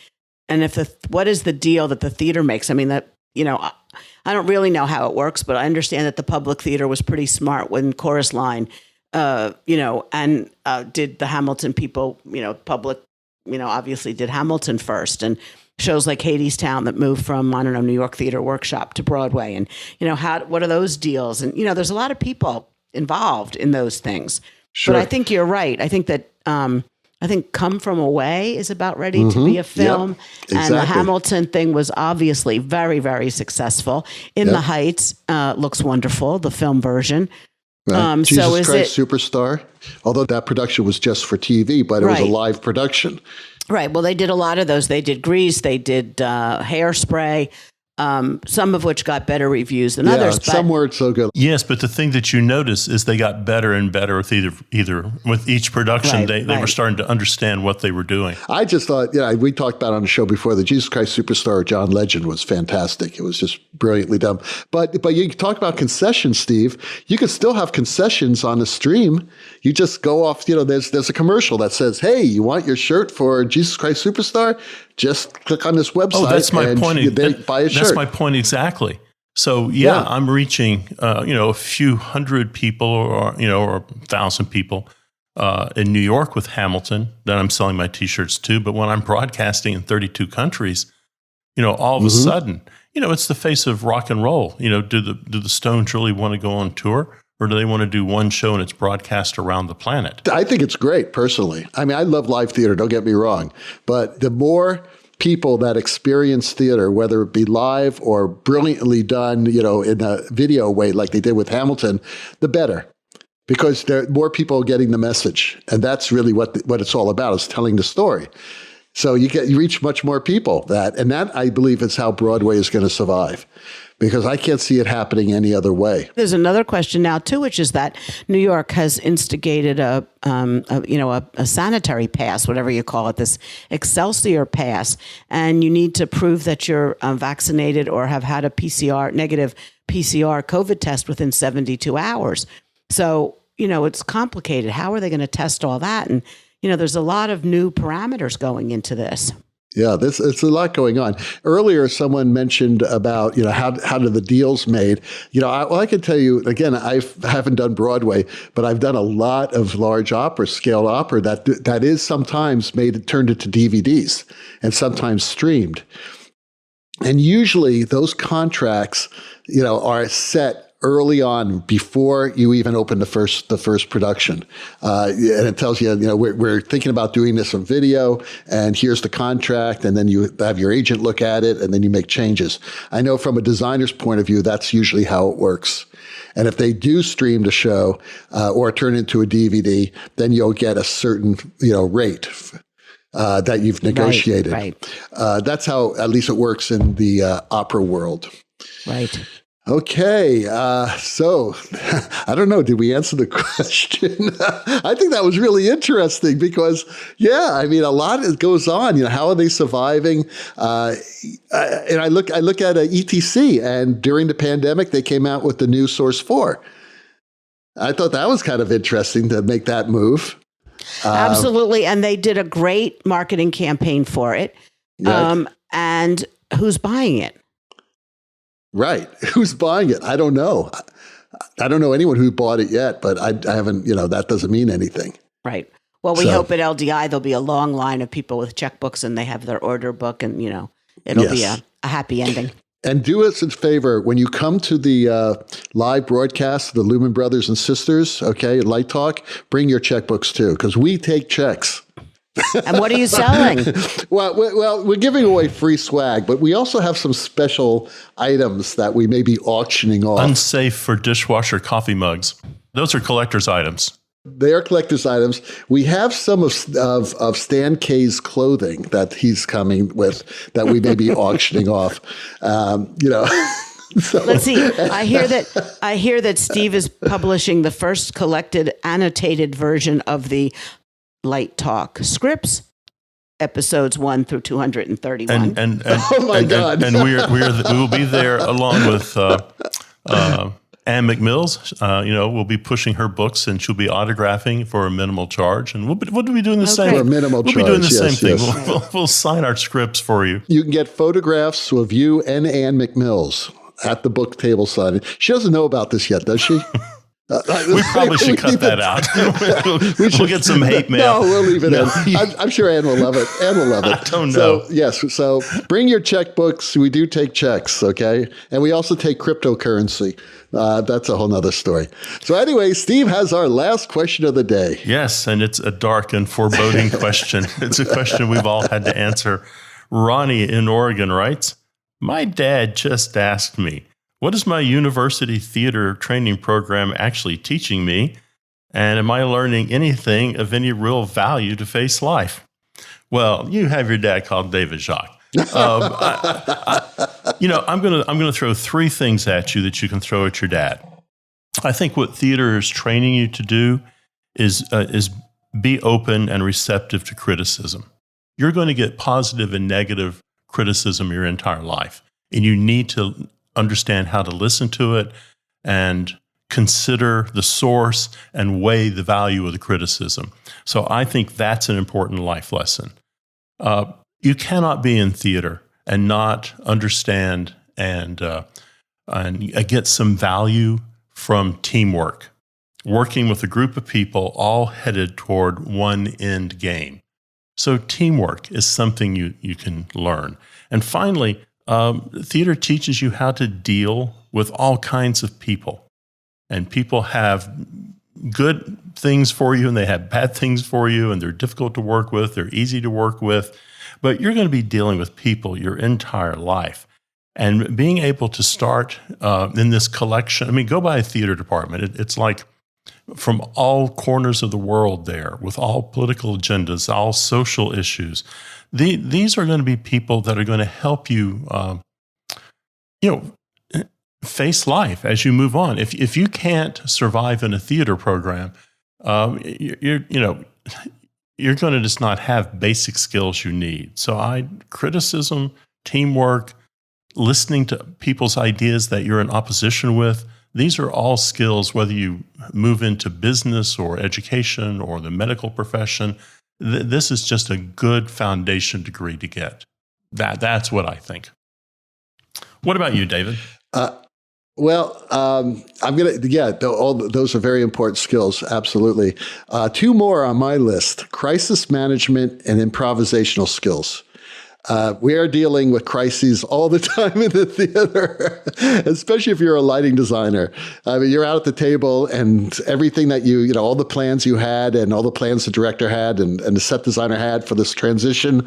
Speaker 2: And what is the deal that the theater makes? I mean, I don't really know how it works, but I understand that the Public Theater was pretty smart when Chorus Line, did the Hamilton people, Public, obviously did Hamilton first, and shows like Hadestown that moved from, I don't know, New York Theater Workshop to Broadway. And, what are those deals? And, there's a lot of people involved in those things.
Speaker 3: Sure.
Speaker 2: But I think you're right. I think that, Come From Away is about ready to be a film.
Speaker 3: Yep, exactly.
Speaker 2: And the Hamilton thing was obviously very, very successful. In the Heights looks wonderful, the film version.
Speaker 3: Right. Jesus Christ Superstar, although that production was just for TV, but it was a live production.
Speaker 2: Right. Well, they did a lot of those. They did Grease. They did Hairspray, some of which got better reviews than others.
Speaker 3: Some weren't so good.
Speaker 1: Yes, but the thing that you notice is they got better and better with either with each production. They were starting to understand what they were doing.
Speaker 3: I just thought, we talked about on the show before, the Jesus Christ Superstar John Legend was fantastic. It was just brilliantly done. But you talk about concessions, Steve. You can still have concessions on the stream. You just go off, there's a commercial that says, hey, you want your shirt for Jesus Christ Superstar? Just click on this website.
Speaker 1: Oh, that's my point.
Speaker 3: Buy a shirt.
Speaker 1: That's my point exactly. So I'm reaching a few hundred people or 1,000 people in New York with Hamilton that I'm selling my T-shirts to. But when I'm broadcasting in 32 countries, all of a sudden, it's the face of rock and roll. Do the Stones really want to go on tour? Or do they want to do one show and it's broadcast around the planet?
Speaker 3: I think it's great, personally. I mean, I love live theater, don't get me wrong. But the more people that experience theater, whether it be live or brilliantly done, in a video way like they did with Hamilton, the better. Because there are more people getting the message. And that's really what it's all about, is telling the story. So you reach much more people. And that, I believe, is how Broadway is going to survive. Because I can't see it happening any other way.
Speaker 2: There's another question now too, which is that New York has instigated a sanitary pass, whatever you call it, this Excelsior pass, and you need to prove that you're vaccinated or have had a negative PCR COVID test within 72 hours. So it's complicated. How are they going to test all that? And there's a lot of new parameters going into this.
Speaker 3: Yeah, it's a lot going on. Earlier, someone mentioned about, how do the deals made? I can tell you, again, I haven't done Broadway, but I've done a lot of large opera, scale opera that is sometimes turned into DVDs and sometimes streamed. And usually those contracts, are set early on before you even open the first production. And it tells you, we're thinking about doing this on video, and here's the contract, and then you have your agent look at it, and then you make changes. I know from a designer's point of view, that's usually how it works. And if they do stream the show or turn it into a DVD, then you'll get a certain, rate that you've negotiated.
Speaker 2: Right.
Speaker 3: That's how at least it works in the opera world.
Speaker 2: Right.
Speaker 3: Okay, so I don't know. Did we answer the question? I think that was really interesting because, a lot goes on. How are they surviving? And I look at ETC, and during the pandemic, they came out with the new Source 4. I thought that was kind of interesting to make that move.
Speaker 2: Absolutely, and they did a great marketing campaign for it.
Speaker 3: Right.
Speaker 2: And who's buying it?
Speaker 3: Right. Who's buying it? I don't know. I don't know anyone who bought it yet, but I haven't, that doesn't mean anything.
Speaker 2: Right. Well, we hope at LDI there'll be a long line of people with checkbooks and they have their order book and, it'll be a happy ending.
Speaker 3: And do us a favor, when you come to the live broadcast, the Lumen Brothers and Sisters, Light Talk, bring your checkbooks too, because we take checks.
Speaker 2: And what are you selling?
Speaker 3: Well, we're giving away free swag, but we also have some special items that we may be auctioning off.
Speaker 1: Unsafe for dishwasher coffee mugs. Those are collector's items.
Speaker 3: They are collector's items. We have some of Stan K's clothing that he's coming with that we may be auctioning off. So.
Speaker 2: Let's see. I hear that Steve is publishing the first collected annotated version of the Light Talk scripts, episodes 1 through 231.
Speaker 3: Oh my God!
Speaker 1: And we will be there along with Ann McMills, will be pushing her books, and she'll be autographing for a minimal charge. And we'll be doing the same.
Speaker 3: For a minimal
Speaker 1: we'll
Speaker 3: charge,
Speaker 1: be doing the same thing.
Speaker 3: yes.
Speaker 1: We'll sign our scripts for you.
Speaker 3: You can get photographs of you and Ann McMills at the book table signing. She doesn't know about this yet, does she?
Speaker 1: We probably should cut that out. We'll get some hate mail.
Speaker 3: No, we'll leave it in. I'm sure Ann will love it. Ann will love it.
Speaker 1: I don't know.
Speaker 3: So, yes. So bring your checkbooks. We do take checks, okay? And we also take cryptocurrency. That's a whole nother story. So anyway, Steve has our last question of the day.
Speaker 1: Yes, and it's a dark and foreboding question. It's a question we've all had to answer. Ronnie in Oregon writes, my dad just asked me, what is my university theater training program actually teaching me? And am I learning anything of any real value to face life? Well, you have your dad called David Jacques. I'm going to throw three things at you that you can throw at your dad. I think what theater is training you to do is be open and receptive to criticism. You're going to get positive and negative criticism your entire life, and you need to understand how to listen to it and consider the source and weigh the value of the criticism. So I think that's an important life lesson. You cannot be in theater and not understand and get some value from teamwork, working with a group of people all headed toward one end game. So teamwork is something you can learn. And finally, theater teaches you how to deal with all kinds of people. And people have good things for you, and they have bad things for you, and they're difficult to work with, they're easy to work with. But you're going to be dealing with people your entire life. And being able to start in this collection, go by a theater department. It's like from all corners of the world there, with all political agendas, all social issues. These are going to be people that are going to help you, face life as you move on. If you can't survive in a theater program, you're going to just not have basic skills you need. So criticism, teamwork, listening to people's ideas that you're in opposition with, these are all skills, whether you move into business or education or the medical profession. This is just a good foundation degree to get. That's what I think. What about you, David?
Speaker 3: Those are very important skills. Absolutely. Two more on my list: crisis management and improvisational skills. We are dealing with crises all the time in the theater, especially if you're a lighting designer. You're out at the table, and everything that all the plans you had and all the plans the director had and the set designer had for this transition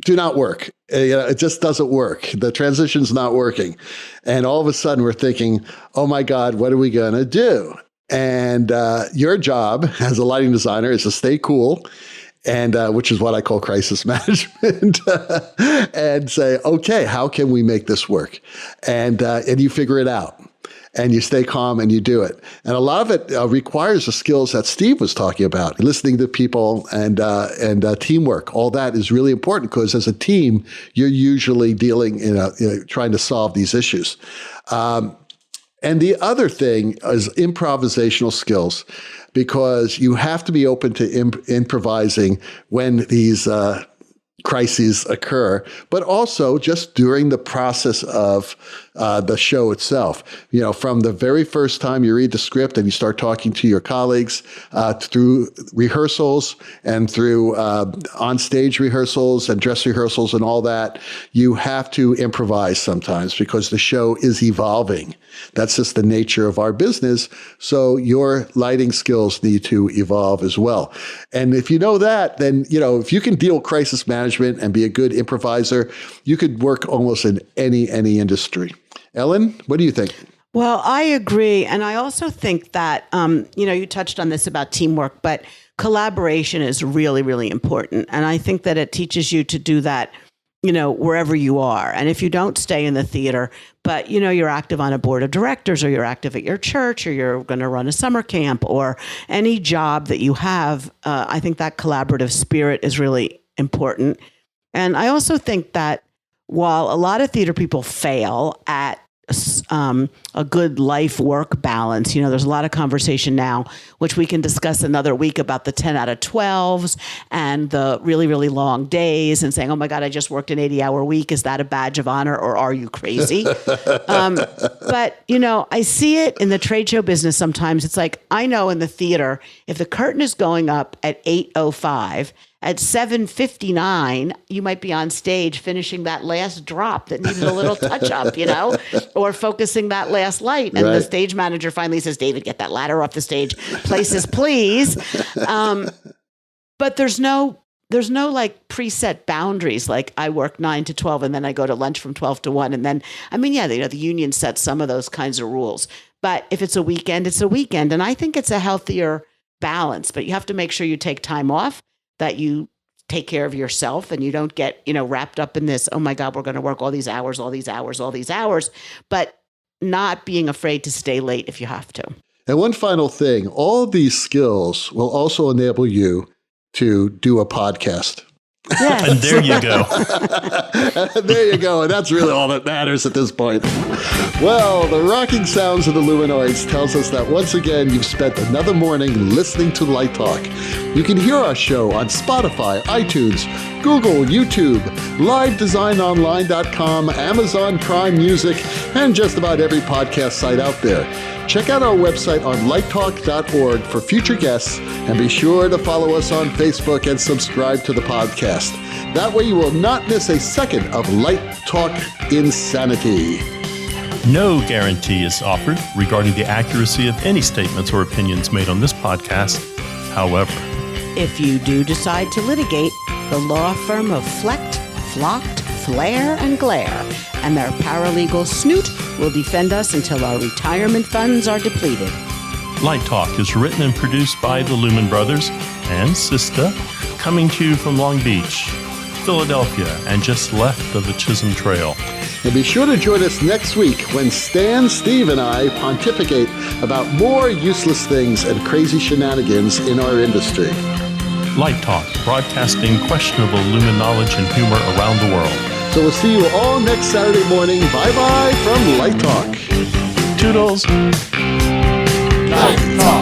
Speaker 3: do not work. It just doesn't work. The transition's not working. And all of a sudden we're thinking, oh my God, what are we going to do? And your job as a lighting designer is to stay cool, and which is what I call crisis management, and say, okay, how can we make this work? And you figure it out, and you stay calm and you do it. And a lot of it requires the skills that Steve was talking about, listening to people and teamwork. All that is really important, because as a team, you're usually dealing trying to solve these issues. And the other thing is improvisational skills, because you have to be open to improvising when these crises occur, but also just during the process of the show itself. From the very first time you read the script and you start talking to your colleagues, through rehearsals and through on-stage rehearsals and dress rehearsals and all that, you have to improvise sometimes, because the show is evolving. That's just the nature of our business. So your lighting skills need to evolve as well. And if you know that, then, if you can deal with crisis management and be a good improviser, you could work almost in any industry. Ellen, what do you think?
Speaker 2: Well, I agree. And I also think that, you touched on this about teamwork, but collaboration is really, really important. And I think that it teaches you to do that, wherever you are. And if you don't stay in the theater, but, you're active on a board of directors, or you're active at your church, or you're going to run a summer camp, or any job that you have, I think that collaborative spirit is really important. And I also think that while a lot of theater people fail at a good life-work balance. There's a lot of conversation now, which we can discuss another week, about the 10 out of 12s and the really, really long days, and saying, oh my God, I just worked an 80-hour week. Is that a badge of honor, or are you crazy? But, I see it in the trade show business sometimes. It's like, I know in the theater, if the curtain is going up at 8:05, at 7:59, you might be on stage finishing that last drop that needed a little touch up, or focusing that last light. And the stage manager finally says, David, get that ladder off the stage. Places, please. But there's no like preset boundaries. Like, I work 9 to 12 and then I go to lunch from 12 to 1. And then, the union sets some of those kinds of rules. But if it's a weekend, it's a weekend. And I think it's a healthier balance. But you have to make sure you take time off, that you take care of yourself, and you don't get, wrapped up in this, oh my God, we're going to work all these hours, but not being afraid to stay late if you have to.
Speaker 3: And one final thing, all of these skills will also enable you to do a podcast.
Speaker 2: Yes.
Speaker 1: And there you go.
Speaker 3: There you go. And that's really all that matters at this point. Well, the rocking sounds of the Luminoids tells us that once again, you've spent another morning listening to Light Talk. You can hear our show on Spotify, iTunes, Google, YouTube, livedesignonline.com, Amazon Prime Music, and just about every podcast site out there. Check out our website on lighttalk.org for future guests, and be sure to follow us on Facebook and subscribe to the podcast. That way you will not miss a second of Light Talk insanity.
Speaker 1: No guarantee is offered regarding the accuracy of any statements or opinions made on this podcast. However,
Speaker 2: if you do decide to litigate, the law firm of Flecht, Flocked, Flare, and Glare and their paralegal Snoot will defend us until our retirement funds are depleted.
Speaker 1: Light Talk is written and produced by the Lumen Brothers and SISTAH, coming to you from Long Beach, Philadelphia, and just left of the Chisholm Trail.
Speaker 3: And be sure to join us next week when Stan, Steve, and I pontificate about more useless things and crazy shenanigans in our industry.
Speaker 1: Light Talk, broadcasting questionable Lumen knowledge and humor around the world.
Speaker 3: So we'll see you all next Saturday morning. Bye-bye from Light Talk.
Speaker 1: Toodles.
Speaker 4: Light Talk.